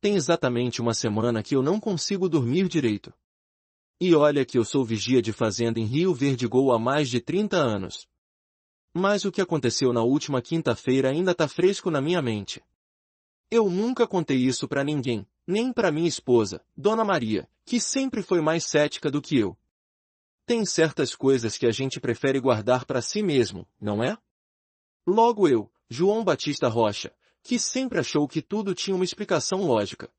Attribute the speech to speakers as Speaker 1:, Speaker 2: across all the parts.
Speaker 1: Tem exatamente uma semana que eu não consigo dormir direito. E olha que eu sou vigia de fazenda em Rio Verde Gol há mais de 30 anos. Mas o que aconteceu na última quinta-feira ainda tá fresco na minha mente. Eu nunca contei isso pra ninguém, nem pra minha esposa, Dona Maria, que sempre foi mais cética do que eu. Tem certas coisas que a gente prefere guardar pra si mesmo, não é? Logo eu, João Batista Rocha, que sempre achou que tudo tinha uma explicação lógica.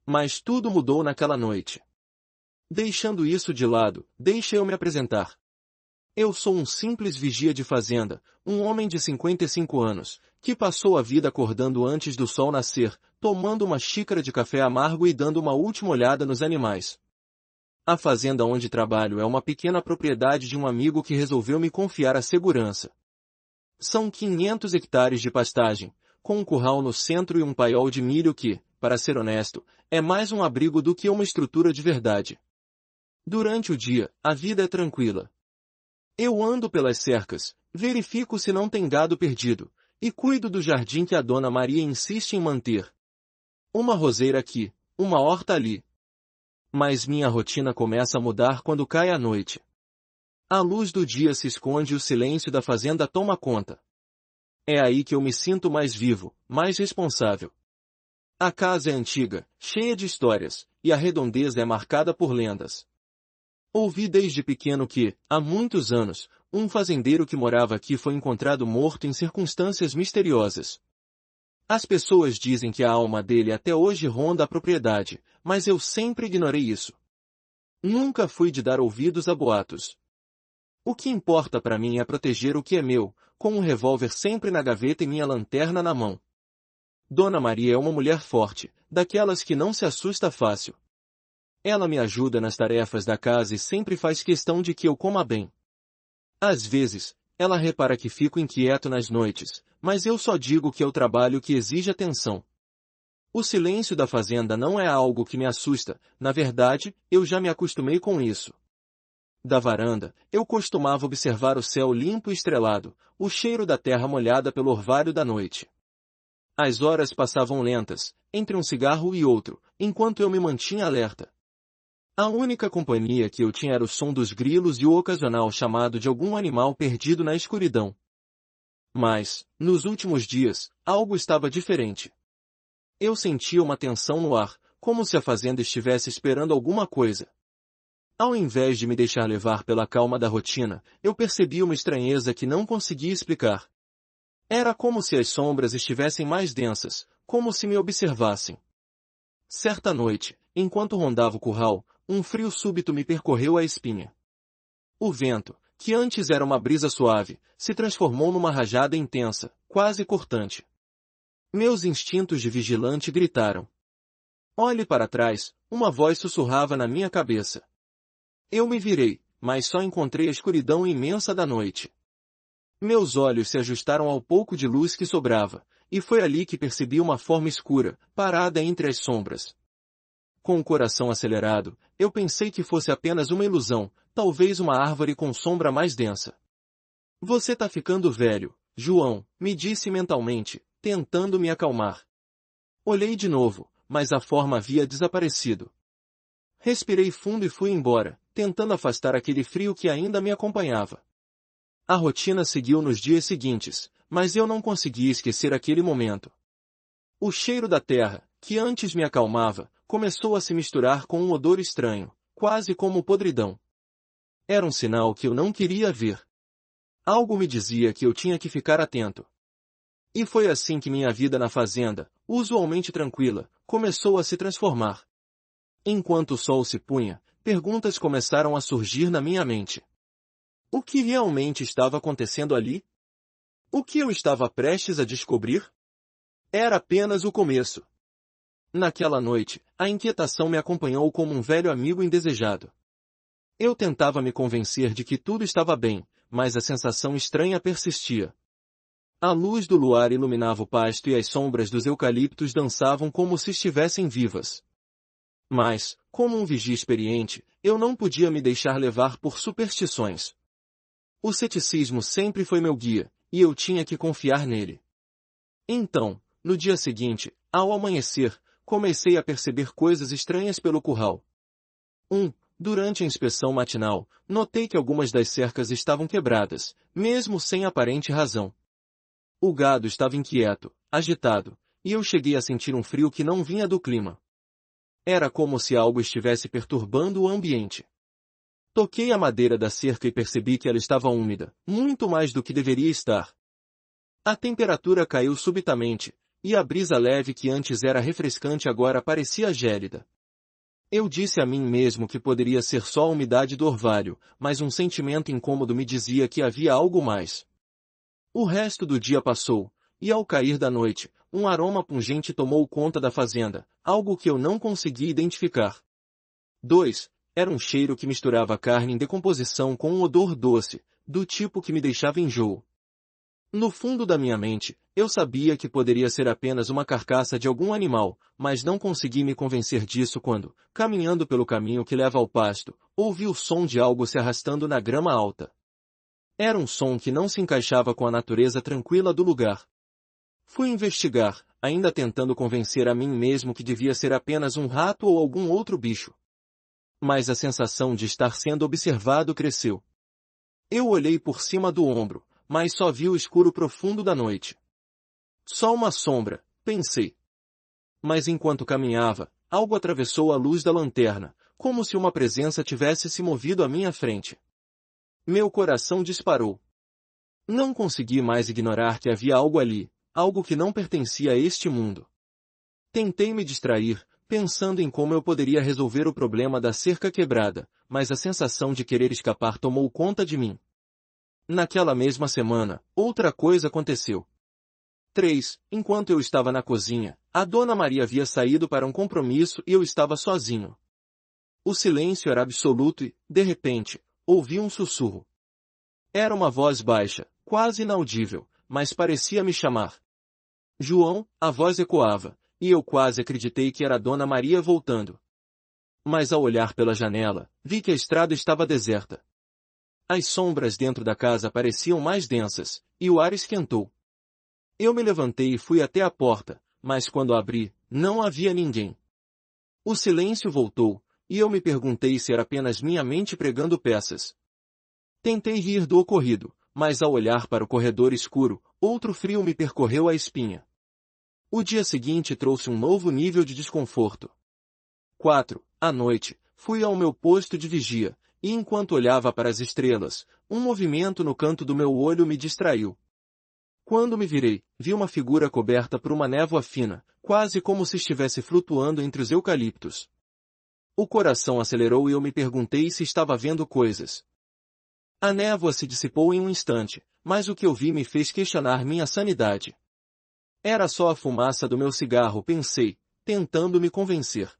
Speaker 1: Mas tudo mudou naquela noite. Deixando isso de lado, deixa eu me apresentar. Eu sou um simples vigia de fazenda, um homem de 55 anos, que passou a vida acordando antes do sol nascer, tomando uma xícara de café amargo e dando uma última olhada nos animais. A fazenda onde trabalho é uma pequena propriedade de um amigo que resolveu me confiar a segurança. São 500 hectares de pastagem, com um curral no centro e um paiol de milho que, para ser honesto, é mais um abrigo do que uma estrutura de verdade. Durante o dia, a vida é tranquila. Eu ando pelas cercas, verifico se não tem gado perdido, e cuido do jardim que a Dona Maria insiste em manter. Uma roseira aqui, uma horta ali. Mas minha rotina começa a mudar quando cai a noite. A luz do dia se esconde e o silêncio da fazenda toma conta. É aí que eu me sinto mais vivo, mais responsável. A casa é antiga, cheia de histórias, e a redondeza é marcada por lendas. Ouvi desde pequeno que, há muitos anos, um fazendeiro que morava aqui foi encontrado morto em circunstâncias misteriosas. As pessoas dizem que a alma dele até hoje ronda a propriedade, mas eu sempre ignorei isso. Nunca fui de dar ouvidos a boatos. O que importa para mim é proteger o que é meu, com um revólver sempre na gaveta e minha lanterna na mão. Dona Maria é uma mulher forte, daquelas que não se assusta fácil. Ela me ajuda nas tarefas da casa e sempre faz questão de que eu coma bem. Às vezes, ela repara que fico inquieto nas noites, mas eu só digo que é o trabalho que exige atenção. O silêncio da fazenda não é algo que me assusta, na verdade, eu já me acostumei com isso. Da varanda, eu costumava observar o céu limpo e estrelado, o cheiro da terra molhada pelo orvalho da noite. As horas passavam lentas, entre um cigarro e outro, enquanto eu me mantinha alerta. A única companhia que eu tinha era o som dos grilos e o ocasional chamado de algum animal perdido na escuridão. Mas, nos últimos dias, algo estava diferente. Eu sentia uma tensão no ar, como se a fazenda estivesse esperando alguma coisa. Ao invés de me deixar levar pela calma da rotina, eu percebi uma estranheza que não conseguia explicar. Era como se as sombras estivessem mais densas, como se me observassem. Certa noite, enquanto rondava o curral, um frio súbito me percorreu a espinha. O vento, que antes era uma brisa suave, se transformou numa rajada intensa, quase cortante. Meus instintos de vigilante gritaram. Olhe para trás, uma voz sussurrava na minha cabeça. Eu me virei, mas só encontrei a escuridão imensa da noite. Meus olhos se ajustaram ao pouco de luz que sobrava, e foi ali que percebi uma forma escura, parada entre as sombras. Com o coração acelerado, eu pensei que fosse apenas uma ilusão, talvez uma árvore com sombra mais densa. Você tá ficando velho, João, me disse mentalmente, tentando me acalmar. Olhei de novo, mas a forma havia desaparecido. Respirei fundo e fui embora, tentando afastar aquele frio que ainda me acompanhava. A rotina seguiu nos dias seguintes, mas eu não conseguia esquecer aquele momento. O cheiro da terra, que antes me acalmava, começou a se misturar com um odor estranho, quase como podridão. Era um sinal que eu não queria ver. Algo me dizia que eu tinha que ficar atento. E foi assim que minha vida na fazenda, usualmente tranquila, começou a se transformar. Enquanto o sol se punha, perguntas começaram a surgir na minha mente. O que realmente estava acontecendo ali? O que eu estava prestes a descobrir? Era apenas o começo. Naquela noite, a inquietação me acompanhou como um velho amigo indesejado. Eu tentava me convencer de que tudo estava bem, mas a sensação estranha persistia. A luz do luar iluminava o pasto e as sombras dos eucaliptos dançavam como se estivessem vivas. Mas, como um vigia experiente, eu não podia me deixar levar por superstições. O ceticismo sempre foi meu guia, e eu tinha que confiar nele. Então, no dia seguinte, ao amanhecer, comecei a perceber coisas estranhas pelo curral. Durante a inspeção matinal, notei que algumas das cercas estavam quebradas, mesmo sem aparente razão. O gado estava inquieto, agitado, e eu cheguei a sentir um frio que não vinha do clima. Era como se algo estivesse perturbando o ambiente. Toquei a madeira da cerca e percebi que ela estava úmida, muito mais do que deveria estar. A temperatura caiu subitamente, e a brisa leve que antes era refrescante agora parecia gélida. Eu disse a mim mesmo que poderia ser só a umidade do orvalho, mas um sentimento incômodo me dizia que havia algo mais. O resto do dia passou, e ao cair da noite, um aroma pungente tomou conta da fazenda, algo que eu não conseguia identificar. 2. Era um cheiro que misturava carne em decomposição com um odor doce, do tipo que me deixava enjoo. No fundo da minha mente, eu sabia que poderia ser apenas uma carcaça de algum animal, mas não consegui me convencer disso quando, caminhando pelo caminho que leva ao pasto, ouvi o som de algo se arrastando na grama alta. Era um som que não se encaixava com a natureza tranquila do lugar. Fui investigar, ainda tentando convencer a mim mesmo que devia ser apenas um rato ou algum outro bicho. Mas a sensação de estar sendo observado cresceu. Eu olhei por cima do ombro, mas só vi o escuro profundo da noite. Só uma sombra, pensei. Mas enquanto caminhava, algo atravessou a luz da lanterna, como se uma presença tivesse se movido à minha frente. Meu coração disparou. Não consegui mais ignorar que havia algo ali, algo que não pertencia a este mundo. Tentei me distrair, pensando em como eu poderia resolver o problema da cerca quebrada, mas a sensação de querer escapar tomou conta de mim. Naquela mesma semana, outra coisa aconteceu. 3. Enquanto eu estava na cozinha, a Dona Maria havia saído para um compromisso e eu estava sozinho. O silêncio era absoluto e, de repente, ouvi um sussurro. Era uma voz baixa, quase inaudível, mas parecia me chamar. João, a voz ecoava, e eu quase acreditei que era a Dona Maria voltando. Mas ao olhar pela janela, vi que a estrada estava deserta. As sombras dentro da casa pareciam mais densas, e o ar esquentou. Eu me levantei e fui até a porta, mas quando abri, não havia ninguém. O silêncio voltou, e eu me perguntei se era apenas minha mente pregando peças. Tentei rir do ocorrido, mas ao olhar para o corredor escuro, outro frio me percorreu a espinha. O dia seguinte trouxe um novo nível de desconforto. 4. À noite, fui ao meu posto de vigia, e enquanto olhava para as estrelas, um movimento no canto do meu olho me distraiu. Quando me virei, vi uma figura coberta por uma névoa fina, quase como se estivesse flutuando entre os eucaliptos. O coração acelerou e eu me perguntei se estava vendo coisas. A névoa se dissipou em um instante, mas o que eu vi me fez questionar minha sanidade. Era só a fumaça do meu cigarro, pensei, tentando me convencer.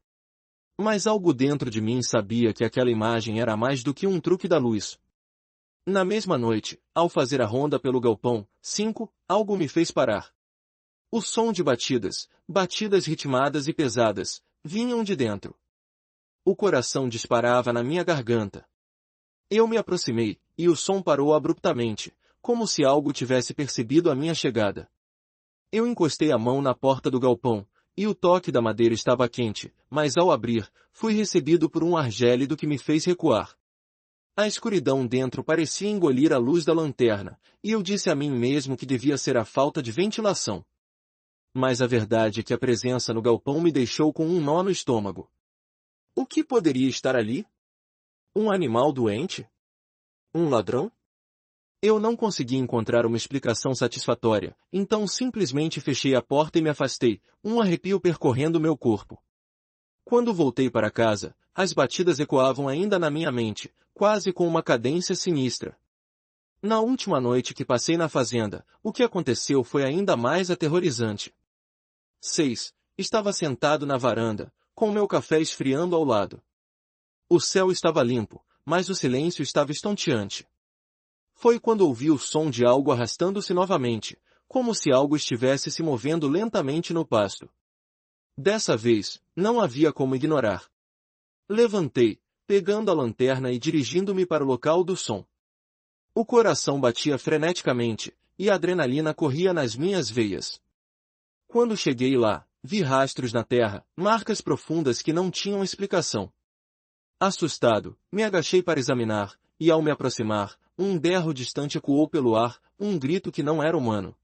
Speaker 1: Mas algo dentro de mim sabia que aquela imagem era mais do que um truque da luz. Na mesma noite, ao fazer a ronda pelo galpão, 5, algo me fez parar. O som de batidas ritmadas e pesadas, vinham de dentro. O coração disparava na minha garganta. Eu me aproximei, e o som parou abruptamente, como se algo tivesse percebido a minha chegada. Eu encostei a mão na porta do galpão, e o toque da madeira estava quente, mas ao abrir, fui recebido por um ar gélido que me fez recuar. A escuridão dentro parecia engolir a luz da lanterna, e eu disse a mim mesmo que devia ser a falta de ventilação. Mas a verdade é que a presença no galpão me deixou com um nó no estômago. O que poderia estar ali? Um animal doente? Um ladrão? Eu não consegui encontrar uma explicação satisfatória, então simplesmente fechei a porta e me afastei, um arrepio percorrendo meu corpo. Quando voltei para casa, as batidas ecoavam ainda na minha mente, quase com uma cadência sinistra. Na última noite que passei na fazenda, o que aconteceu foi ainda mais aterrorizante. 6. Estava sentado na varanda, com meu café esfriando ao lado. O céu estava limpo, mas o silêncio estava estonteante. Foi quando ouvi o som de algo arrastando-se novamente, como se algo estivesse se movendo lentamente no pasto. Dessa vez, não havia como ignorar. Levantei, pegando a lanterna e dirigindo-me para o local do som. O coração batia freneticamente, e a adrenalina corria nas minhas veias. Quando cheguei lá, Vi rastros na terra, marcas profundas que não tinham explicação. Assustado, me agachei para examinar, e ao me aproximar, um berro distante ecoou pelo ar, um grito que não era humano.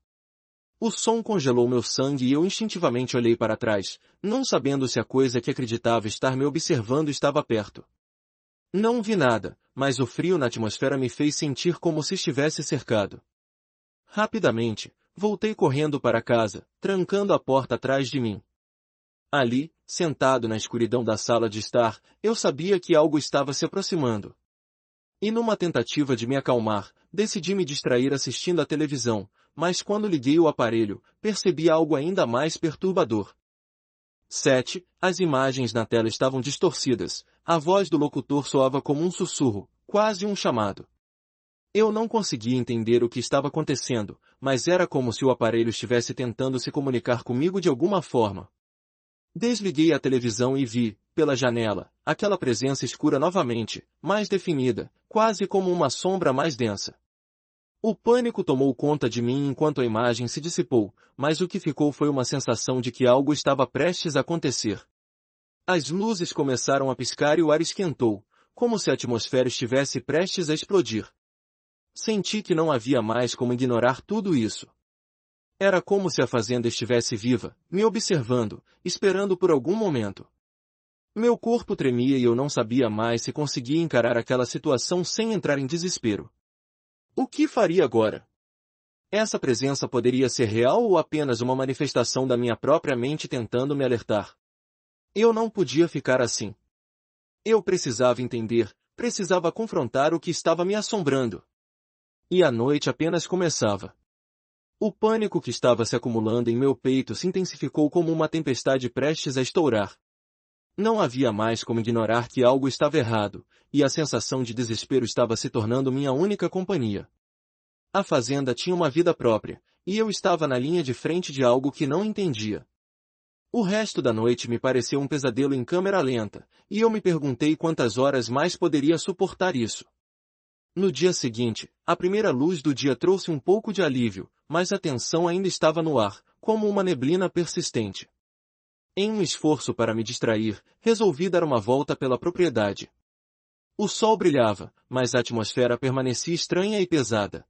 Speaker 1: O som congelou meu sangue e eu instintivamente olhei para trás, não sabendo se a coisa que acreditava estar me observando estava perto. Não vi nada, mas o frio na atmosfera me fez sentir como se estivesse cercado. Rapidamente, voltei correndo para casa, trancando a porta atrás de mim. Ali, sentado na escuridão da sala de estar, eu sabia que algo estava se aproximando. E numa tentativa de me acalmar, decidi me distrair assistindo à televisão, mas quando liguei o aparelho, percebi algo ainda mais perturbador. 7. As imagens na tela estavam distorcidas, a voz do locutor soava como um sussurro, quase um chamado. Eu não conseguia entender o que estava acontecendo, mas era como se o aparelho estivesse tentando se comunicar comigo de alguma forma. Desliguei a televisão e vi, pela janela, aquela presença escura novamente, mais definida, quase como uma sombra mais densa. O pânico tomou conta de mim enquanto a imagem se dissipou, mas o que ficou foi uma sensação de que algo estava prestes a acontecer. As luzes começaram a piscar e o ar esquentou, como se a atmosfera estivesse prestes a explodir. Senti que não havia mais como ignorar tudo isso. Era como se a fazenda estivesse viva, me observando, esperando por algum momento. Meu corpo tremia e eu não sabia mais se conseguia encarar aquela situação sem entrar em desespero. O que faria agora? Essa presença poderia ser real ou apenas uma manifestação da minha própria mente tentando me alertar? Eu não podia ficar assim. Eu precisava entender, precisava confrontar o que estava me assombrando. E a noite apenas começava. O pânico que estava se acumulando em meu peito se intensificou como uma tempestade prestes a estourar. Não havia mais como ignorar que algo estava errado, e a sensação de desespero estava se tornando minha única companhia. A fazenda tinha uma vida própria, e eu estava na linha de frente de algo que não entendia. O resto da noite me pareceu um pesadelo em câmera lenta, e eu me perguntei quantas horas mais poderia suportar isso. No dia seguinte, a primeira luz do dia trouxe um pouco de alívio, mas a tensão ainda estava no ar, como uma neblina persistente. Em um esforço para me distrair, resolvi dar uma volta pela propriedade. O sol brilhava, mas a atmosfera permanecia estranha e pesada.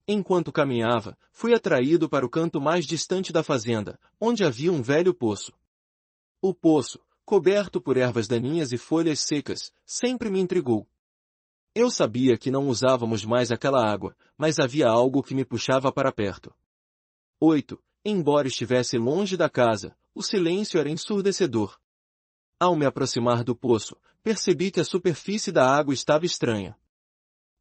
Speaker 1: Enquanto caminhava, fui atraído para o canto mais distante da fazenda, onde havia um velho poço. O poço, coberto por ervas daninhas e folhas secas, sempre me intrigou. Eu sabia que não usávamos mais aquela água, mas havia algo que me puxava para perto. 8. Embora estivesse longe da casa, o silêncio era ensurdecedor. Ao me aproximar do poço, percebi que a superfície da água estava estranha.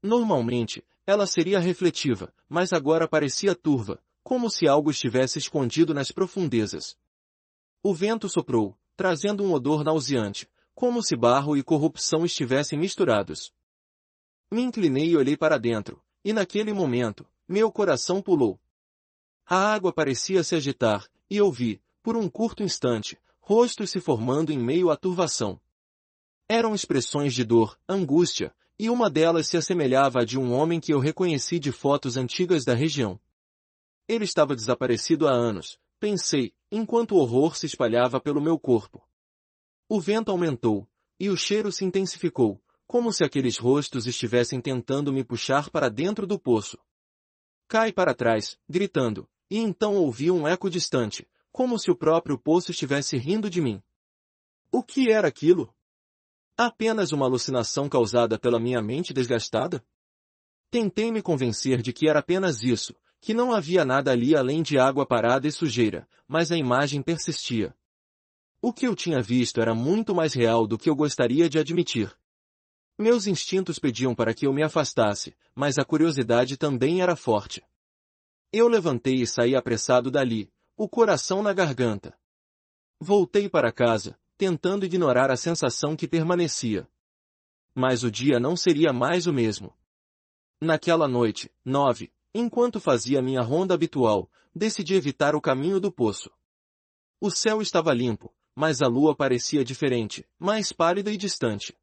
Speaker 1: Normalmente, ela seria refletiva, mas agora parecia turva, como se algo estivesse escondido nas profundezas. O vento soprou, trazendo um odor nauseante, como se barro e corrupção estivessem misturados. Me inclinei e olhei para dentro, e naquele momento, meu coração pulou. A água parecia se agitar, e eu vi, por um curto instante, rostos se formando em meio à turvação. Eram expressões de dor, angústia, e uma delas se assemelhava à de um homem que eu reconheci de fotos antigas da região. Ele estava desaparecido há anos, pensei, enquanto o horror se espalhava pelo meu corpo. O vento aumentou, e o cheiro se intensificou, como se aqueles rostos estivessem tentando me puxar para dentro do poço. Cai para trás, gritando, e então ouvi um eco distante, como se o próprio poço estivesse rindo de mim. O que era aquilo? Apenas uma alucinação causada pela minha mente desgastada? Tentei me convencer de que era apenas isso, que não havia nada ali além de água parada e sujeira, mas a imagem persistia. O que eu tinha visto era muito mais real do que eu gostaria de admitir. Meus instintos pediam para que eu me afastasse, mas a curiosidade também era forte. Eu levantei e saí apressado dali, o coração na garganta. Voltei para casa, tentando ignorar a sensação que permanecia. Mas o dia não seria mais o mesmo. Naquela noite, 9, enquanto fazia minha ronda habitual, decidi evitar o caminho do poço. O céu estava limpo, mas a lua parecia diferente, mais pálida e distante.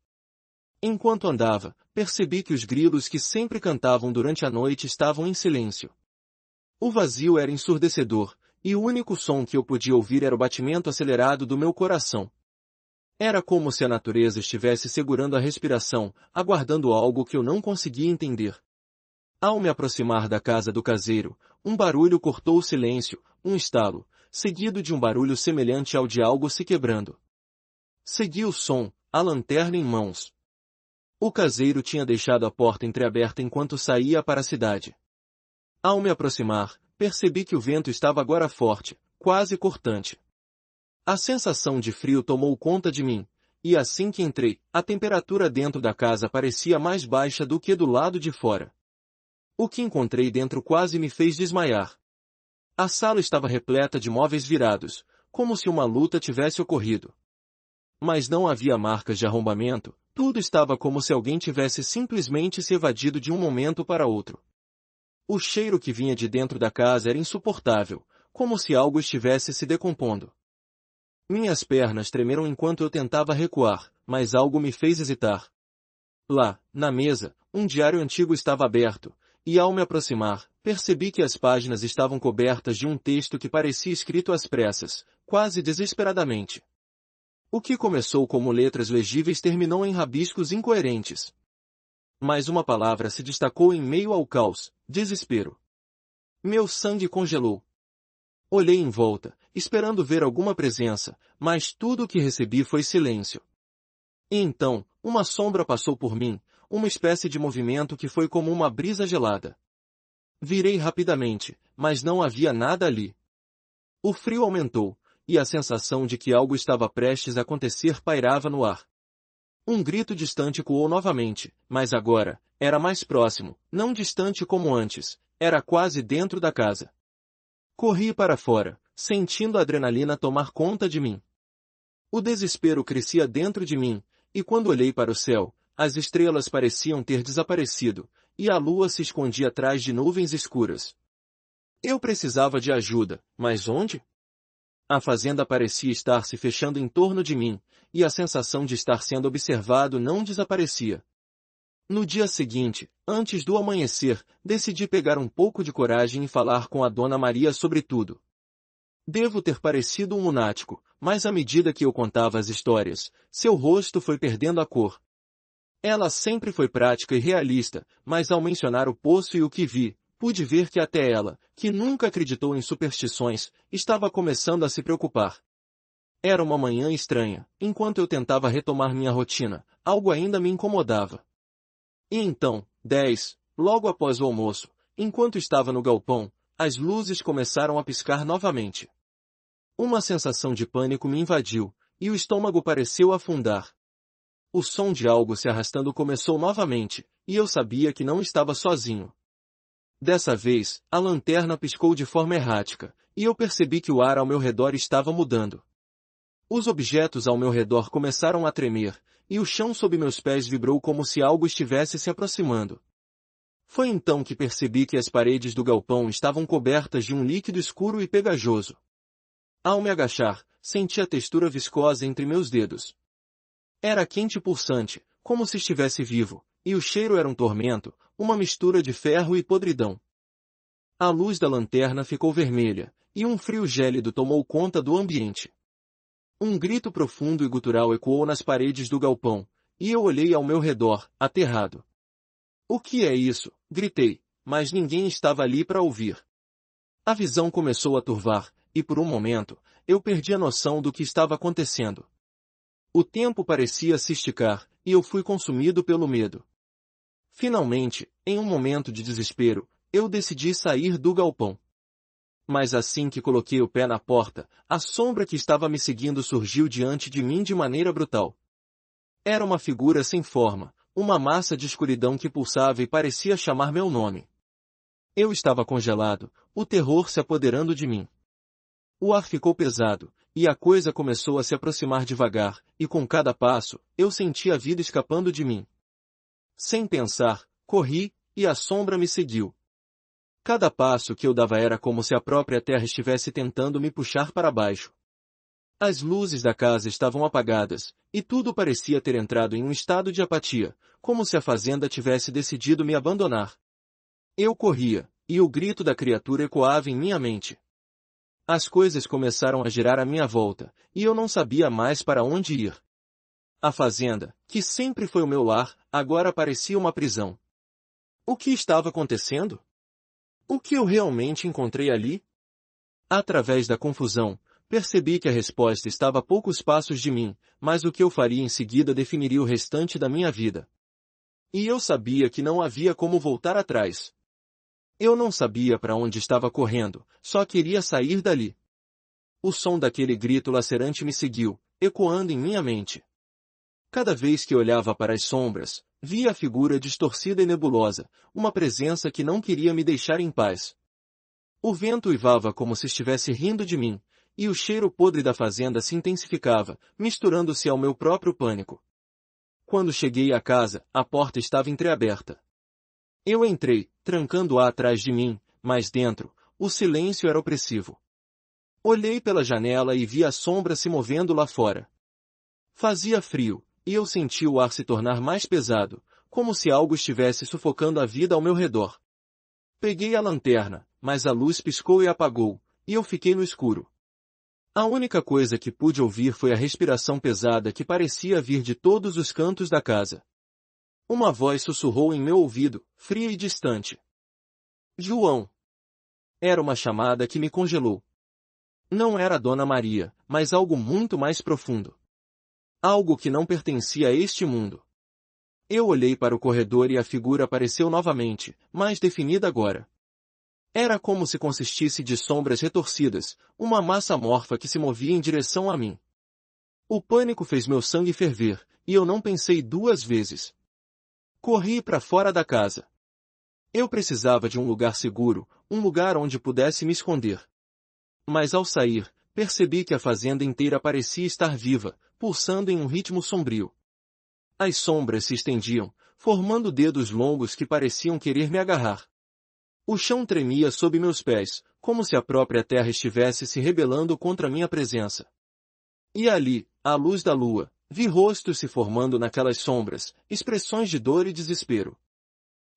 Speaker 1: Enquanto andava, percebi que os grilos que sempre cantavam durante a noite estavam em silêncio. O vazio era ensurdecedor, E o único som que eu podia ouvir era o batimento acelerado do meu coração. Era como se a natureza estivesse segurando a respiração, aguardando algo que eu não conseguia entender. Ao me aproximar da casa do caseiro, um barulho cortou o silêncio, um estalo, seguido de um barulho semelhante ao de algo se quebrando. Segui o som, a lanterna em mãos. O caseiro tinha deixado a porta entreaberta enquanto saía para a cidade. Ao me aproximar, percebi que o vento estava agora forte, quase cortante. A sensação de frio tomou conta de mim, e assim que entrei, a temperatura dentro da casa parecia mais baixa do que do lado de fora. O que encontrei dentro quase me fez desmaiar. A sala estava repleta de móveis virados, como se uma luta tivesse ocorrido. Mas não havia marcas de arrombamento, tudo estava como se alguém tivesse simplesmente se evadido de um momento para outro. O cheiro que vinha de dentro da casa era insuportável, como se algo estivesse se decompondo. Minhas pernas tremeram enquanto eu tentava recuar, mas algo me fez hesitar. Lá, na mesa, um diário antigo estava aberto, e ao me aproximar, percebi que as páginas estavam cobertas de um texto que parecia escrito às pressas, quase desesperadamente. O que começou como letras legíveis terminou em rabiscos incoerentes. Mas uma palavra se destacou em meio ao caos: desespero. Meu sangue congelou. Olhei em volta, esperando ver alguma presença, mas tudo o que recebi foi silêncio. E então, uma sombra passou por mim, uma espécie de movimento que foi como uma brisa gelada. Virei rapidamente, mas não havia nada ali. O frio aumentou, e a sensação de que algo estava prestes a acontecer pairava no ar. Um grito distante ecoou novamente, mas agora, era mais próximo, não distante como antes, era quase dentro da casa. Corri para fora, sentindo a adrenalina tomar conta de mim. O desespero crescia dentro de mim, e quando olhei para o céu, as estrelas pareciam ter desaparecido, e a lua se escondia atrás de nuvens escuras. Eu precisava de ajuda, mas onde? A fazenda parecia estar se fechando em torno de mim, e a sensação de estar sendo observado não desaparecia. No dia seguinte, antes do amanhecer, decidi pegar um pouco de coragem e falar com a Dona Maria sobre tudo. Devo ter parecido um lunático, mas à medida que eu contava as histórias, seu rosto foi perdendo a cor. Ela sempre foi prática e realista, mas ao mencionar o poço e o que vi, pude ver que até ela, que nunca acreditou em superstições, estava começando a se preocupar. Era uma manhã estranha, enquanto eu tentava retomar minha rotina, algo ainda me incomodava. E então, logo após o almoço, enquanto estava no galpão, as luzes começaram a piscar novamente. Uma sensação de pânico me invadiu, e o estômago pareceu afundar. O som de algo se arrastando começou novamente, e eu sabia que não estava sozinho. Dessa vez, a lanterna piscou de forma errática, e eu percebi que o ar ao meu redor estava mudando. Os objetos ao meu redor começaram a tremer, e o chão sob meus pés vibrou como se algo estivesse se aproximando. Foi então que percebi que as paredes do galpão estavam cobertas de um líquido escuro e pegajoso. Ao me agachar, senti a textura viscosa entre meus dedos. Era quente e pulsante, como se estivesse vivo, e o cheiro era um tormento, uma mistura de ferro e podridão. A luz da lanterna ficou vermelha, e um frio gélido tomou conta do ambiente. Um grito profundo e gutural ecoou nas paredes do galpão, e eu olhei ao meu redor, aterrado. "O que é isso?" gritei, mas ninguém estava ali para ouvir. A visão começou a turvar, e por um momento, eu perdi a noção do que estava acontecendo. O tempo parecia se esticar, e eu fui consumido pelo medo. Finalmente, em um momento de desespero, eu decidi sair do galpão. Mas assim que coloquei o pé na porta, a sombra que estava me seguindo surgiu diante de mim de maneira brutal. Era uma figura sem forma, uma massa de escuridão que pulsava e parecia chamar meu nome. Eu estava congelado, o terror se apoderando de mim. O ar ficou pesado, e a coisa começou a se aproximar devagar, e com cada passo, eu senti a vida escapando de mim. Sem pensar, corri, e a sombra me seguiu. Cada passo que eu dava era como se a própria terra estivesse tentando me puxar para baixo. As luzes da casa estavam apagadas, e tudo parecia ter entrado em um estado de apatia, como se a fazenda tivesse decidido me abandonar. Eu corria, e o grito da criatura ecoava em minha mente. As coisas começaram a girar à minha volta, e eu não sabia mais para onde ir. A fazenda, que sempre foi o meu lar, agora parecia uma prisão. O que estava acontecendo? O que eu realmente encontrei ali? Através da confusão, percebi que a resposta estava a poucos passos de mim, mas o que eu faria em seguida definiria o restante da minha vida. E eu sabia que não havia como voltar atrás. Eu não sabia para onde estava correndo, só queria sair dali. O som daquele grito lacerante me seguiu, ecoando em minha mente. Cada vez que olhava para as sombras, via a figura distorcida e nebulosa, uma presença que não queria me deixar em paz. O vento uivava como se estivesse rindo de mim, e o cheiro podre da fazenda se intensificava, misturando-se ao meu próprio pânico. Quando cheguei à casa, a porta estava entreaberta. Eu entrei, trancando-a atrás de mim, mas dentro, o silêncio era opressivo. Olhei pela janela e vi a sombra se movendo lá fora. Fazia frio, e eu senti o ar se tornar mais pesado, como se algo estivesse sufocando a vida ao meu redor. Peguei a lanterna, mas a luz piscou e apagou, e eu fiquei no escuro. A única coisa que pude ouvir foi a respiração pesada que parecia vir de todos os cantos da casa. Uma voz sussurrou em meu ouvido, fria e distante. João! Era uma chamada que me congelou. Não era a Dona Maria, mas algo muito mais profundo. Algo que não pertencia a este mundo. Eu olhei para o corredor e a figura apareceu novamente, mais definida agora. Era como se consistisse de sombras retorcidas, uma massa amorfa que se movia em direção a mim. O pânico fez meu sangue ferver, e eu não pensei duas vezes. Corri para fora da casa. Eu precisava de um lugar seguro, um lugar onde pudesse me esconder. Mas ao sair, percebi que a fazenda inteira parecia estar viva, pulsando em um ritmo sombrio. As sombras se estendiam, formando dedos longos que pareciam querer me agarrar. O chão tremia sob meus pés, como se a própria terra estivesse se rebelando contra minha presença. E ali, à luz da lua, vi rostos se formando naquelas sombras, expressões de dor e desespero.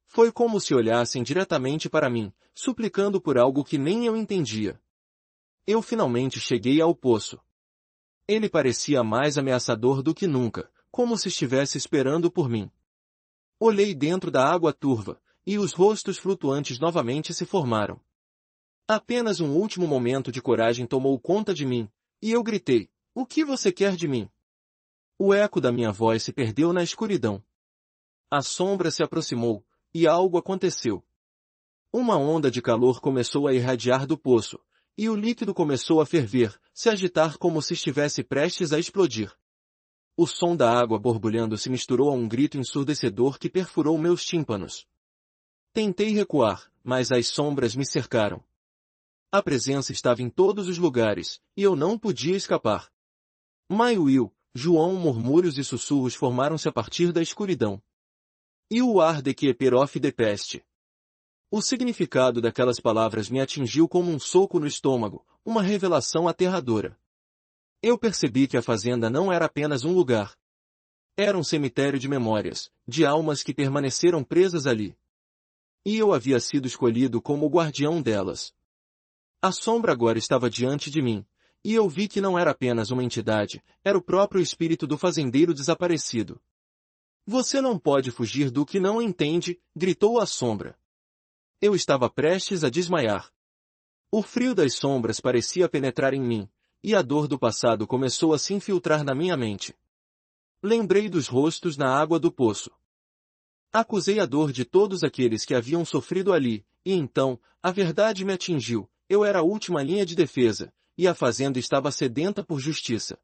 Speaker 1: Foi como se olhassem diretamente para mim, suplicando por algo que nem eu entendia. Eu finalmente cheguei ao poço. Ele parecia mais ameaçador do que nunca, como se estivesse esperando por mim. Olhei dentro da água turva, e os rostos flutuantes novamente se formaram. Apenas um último momento de coragem tomou conta de mim, e eu gritei, "O que você quer de mim?" O eco da minha voz se perdeu na escuridão. A sombra se aproximou, e algo aconteceu. Uma onda de calor começou a irradiar do poço, e o líquido começou a ferver, se agitar como se estivesse prestes a explodir. O som da água borbulhando se misturou a um grito ensurdecedor que perfurou meus tímpanos. Tentei recuar, mas as sombras me cercaram. A presença estava em todos os lugares, e eu não podia escapar. Will, João, murmúrios e sussurros formaram-se a partir da escuridão. E o ar de que perof de peste. O significado daquelas palavras me atingiu como um soco no estômago, uma revelação aterradora. Eu percebi que a fazenda não era apenas um lugar. Era um cemitério de memórias, de almas que permaneceram presas ali. E eu havia sido escolhido como o guardião delas. A sombra agora estava diante de mim, e eu vi que não era apenas uma entidade, era o próprio espírito do fazendeiro desaparecido. Você não pode fugir do que não entende, gritou a sombra. Eu estava prestes a desmaiar. O frio das sombras parecia penetrar em mim, e a dor do passado começou a se infiltrar na minha mente. Lembrei dos rostos na água do poço. Acusei a dor de todos aqueles que haviam sofrido ali, e então, a verdade me atingiu, eu era a última linha de defesa, e a fazenda estava sedenta por justiça.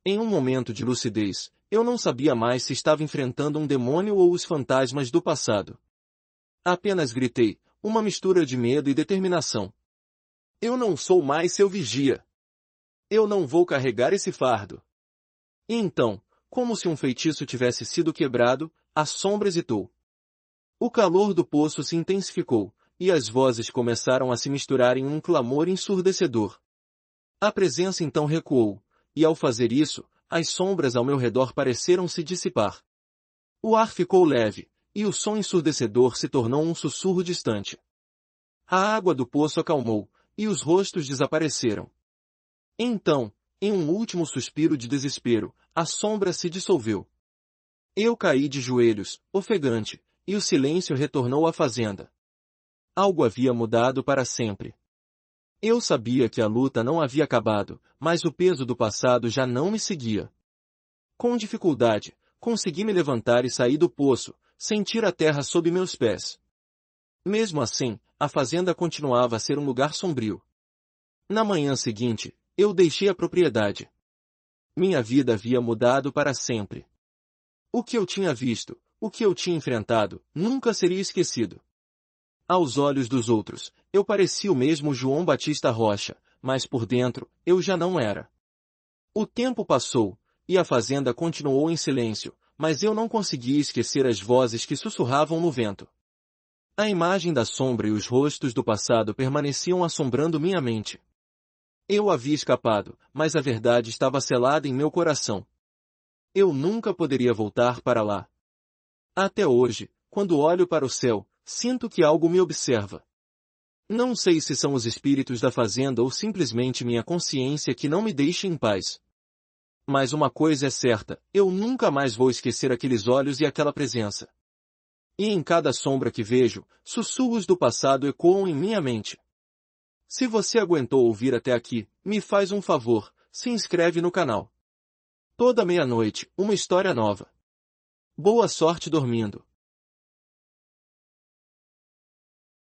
Speaker 1: Em um momento de lucidez, eu não sabia mais se estava enfrentando um demônio ou os fantasmas do passado. Apenas gritei, uma mistura de medo e determinação. Eu não sou mais seu vigia. Eu não vou carregar esse fardo. E então, como se um feitiço tivesse sido quebrado, a sombra hesitou. O calor do poço se intensificou, e as vozes começaram a se misturar em um clamor ensurdecedor. A presença então recuou, e ao fazer isso, as sombras ao meu redor pareceram se dissipar. O ar ficou leve, e o som ensurdecedor se tornou um sussurro distante. A água do poço acalmou, e os rostos desapareceram. Então, em um último suspiro de desespero, a sombra se dissolveu. Eu caí de joelhos, ofegante, e o silêncio retornou à fazenda. Algo havia mudado para sempre. Eu sabia que a luta não havia acabado, mas o peso do passado já não me seguia. Com dificuldade, consegui me levantar e sair do poço, sentir a terra sob meus pés. Mesmo assim, a fazenda continuava a ser um lugar sombrio. Na manhã seguinte, eu deixei a propriedade. Minha vida havia mudado para sempre. O que eu tinha visto, o que eu tinha enfrentado, nunca seria esquecido. Aos olhos dos outros, eu parecia o mesmo João Batista Rocha, mas por dentro, eu já não era. O tempo passou, e a fazenda continuou em silêncio, mas eu não conseguia esquecer as vozes que sussurravam no vento. A imagem da sombra e os rostos do passado permaneciam assombrando minha mente. Eu havia escapado, mas a verdade estava selada em meu coração. Eu nunca poderia voltar para lá. Até hoje, quando olho para o céu, sinto que algo me observa. Não sei se são os espíritos da fazenda ou simplesmente minha consciência que não me deixa em paz. Mas uma coisa é certa, eu nunca mais vou esquecer aqueles olhos e aquela presença. E em cada sombra que vejo, sussurros do passado ecoam em minha mente. Se você aguentou ouvir até aqui, me faz um favor, se inscreve no canal. Toda meia-noite, uma história nova. Boa sorte dormindo.